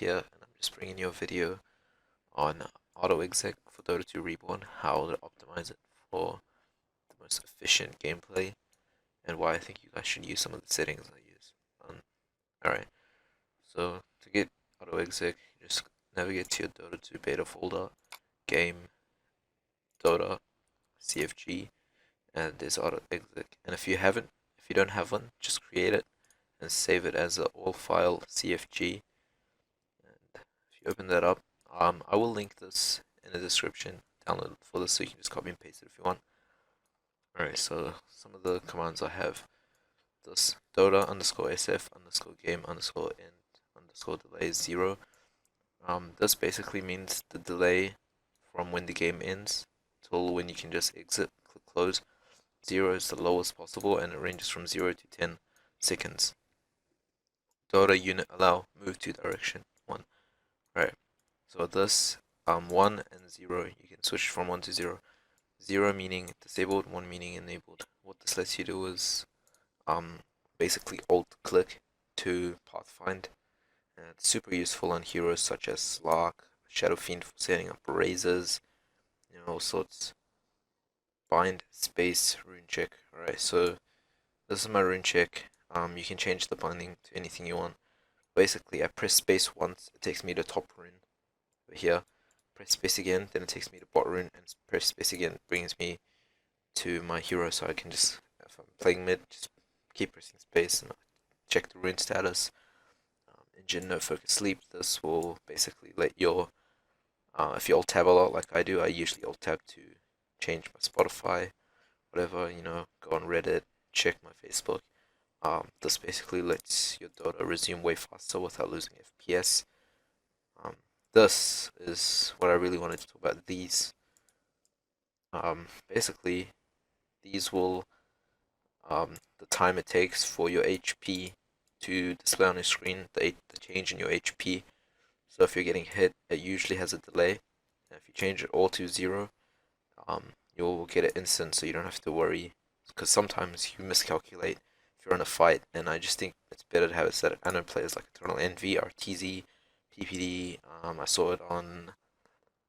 here, and I'm just bringing you a video on Autoexec for Dota 2 Reborn, how to optimize it for the most efficient gameplay, and why I think you guys should use some of the settings I use. Alright, so to get Autoexec, you just navigate to your Dota 2 beta folder, game, Dota, CFG, and there's Autoexec. And if you don't have one, just create it and save it as an all file CFG. And if you open that up, I will link this in the description. Download for this so you can just copy and paste it if you want. Alright, so some of the commands I have: this Dota underscore SF underscore game underscore end underscore delay is 0. This basically means the delay from when the game ends till when you can just exit, click close. 0 is the lowest possible, and it ranges from 0 to 10 seconds. Dota unit allow move to direction 1. Right. So this 1 and 0, you can switch from 1 to 0. 0 meaning disabled, 1 meaning enabled. What this lets you do is basically alt click to pathfind. And it's super useful on heroes such as Slark, Shadow Fiend for setting up razors, all sorts. Bind space rune check. Alright, so this is my rune check. You can change the binding to anything you want. Basically, I press space once, it takes me to top rune over here. Press space again, then it takes me to bot rune, and press space again, it brings me to my hero, so I can just, if I'm playing mid, just keep pressing space and check the rune status. Engine no focus sleep. This will basically let your, if you alt tab a lot like I do, I usually alt tab to change my Spotify, whatever, go on Reddit, check my Facebook. This basically lets your Dota resume way faster without losing FPS. This is what I really wanted to talk about. These, basically, these will, the time it takes for your HP to display on your screen, the change in your HP. So if you're getting hit, it usually has a delay. And if you change it all to 0, you'll get it instant, so you don't have to worry. Because sometimes you miscalculate if you're in a fight, and I just think it's better to have it set. I know players like Eternal Envy, RTZ, PPD. I saw it on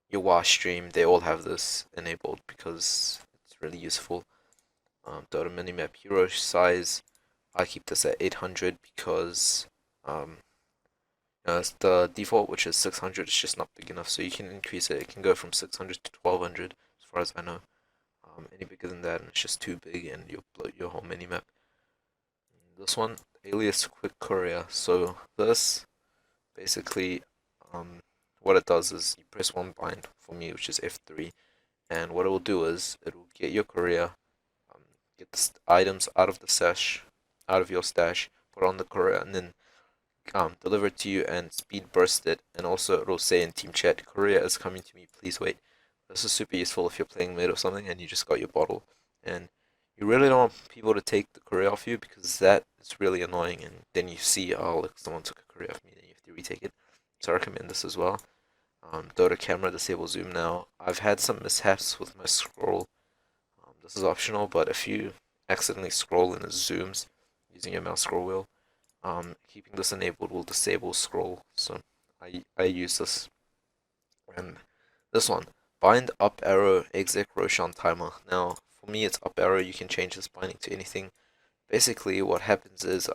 your Wash stream. They all have this enabled because it's really useful. Dota minimap hero size, I keep this at 800 because it's the default, which is 600. It's just not big enough, so you can increase it. It can go from 600 to 1200, as far as I know. Any bigger than that, and it's just too big, and you'll bloat your whole minimap. This one, alias quick courier. So this basically, what it does is you press one bind for me, which is F3, and what it will do is it will get your courier, get the items out of the stash, out of your stash, put on the courier, and then deliver it to you and speed burst it. And also it'll say in team chat, courier is coming to me, please wait. This is super useful if you're playing mid or something and you just got your bottle, and you really don't want people to take the courier off you, because that is really annoying, and then you see, oh look, someone took a courier off me, and you have to retake it. So I recommend this as well. Dota camera disable zoom now. I've had some mishaps with my scroll. This is optional, but if you accidentally scroll and it zooms using your mouse scroll wheel, keeping this enabled will disable scroll. So I use this. And this one, bind up arrow exec Roshan timer. Now for me it's up arrow. You can change this binding to anything. Basically what happens is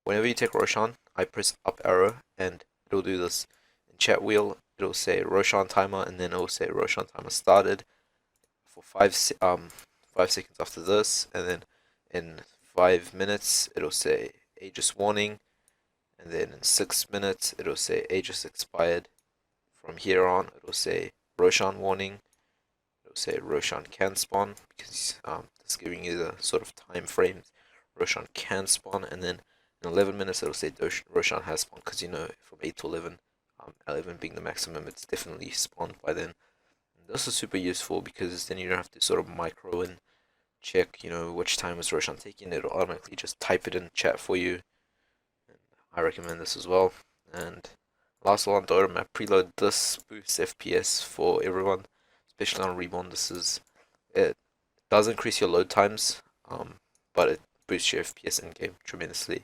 whenever you take Roshan, I press up arrow and it'll do this. In chat wheel it'll say Roshan timer, and then it'll say Roshan timer started for 5 seconds after this, and then in 5 minutes it'll say Aegis warning, and then in 6 minutes it'll say Aegis expired. From here on it'll say Roshan warning, it'll say Roshan can spawn, because it's giving you the sort of time frames Roshan can spawn, and then in 11 minutes it'll say Roshan has spawned, because from 8 to 11, 11 being the maximum, it's definitely spawned by then. And this is super useful because then you don't have to sort of micro and check, which time is Roshan taking. It'll automatically just type it in chat for you. And I recommend this as well. And last one, Dota map preload. This boosts FPS for everyone, especially on Reborn. It does increase your load times, but it boosts your FPS in game tremendously.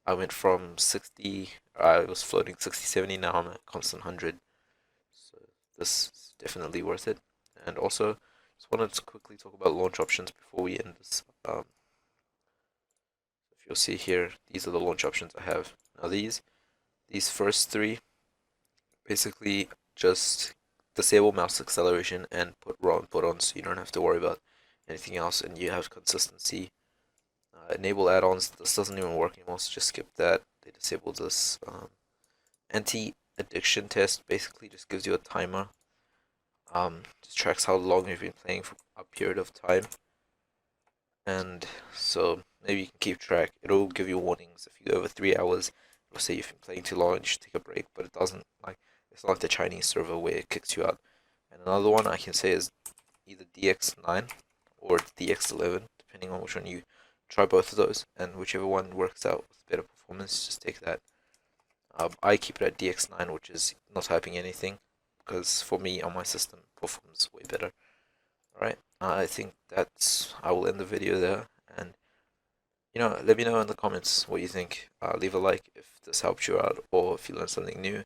I went from 60 I was floating 60, 70, now I'm at constant 100. So this is definitely worth it. And also, just wanted to quickly talk about launch options before we end this. If you'll see here, these are the launch options I have. Now these first three, basically just disable mouse acceleration and put raw input on so you don't have to worry about anything else and you have consistency. Enable add-ons, this doesn't even work anymore, so just skip that. They disabled this. Anti-addiction test basically just gives you a timer. Just tracks how long you've been playing for a period of time. And so maybe you can keep track. It'll give you warnings if you go over 3 hours. It'll say you've been playing too long and you should take a break, but it doesn't like it's not like the Chinese server where it kicks you out. And another one I can say is either DX9 or DX11, depending on which one you try both of those, and whichever one works out with better performance, just take that. I keep it at DX9, which is not typing anything, because for me on my system performs way better. Alright, I think I will end the video there, and let me know in the comments what you think. Leave a like if this helped you out, or if you learned something new.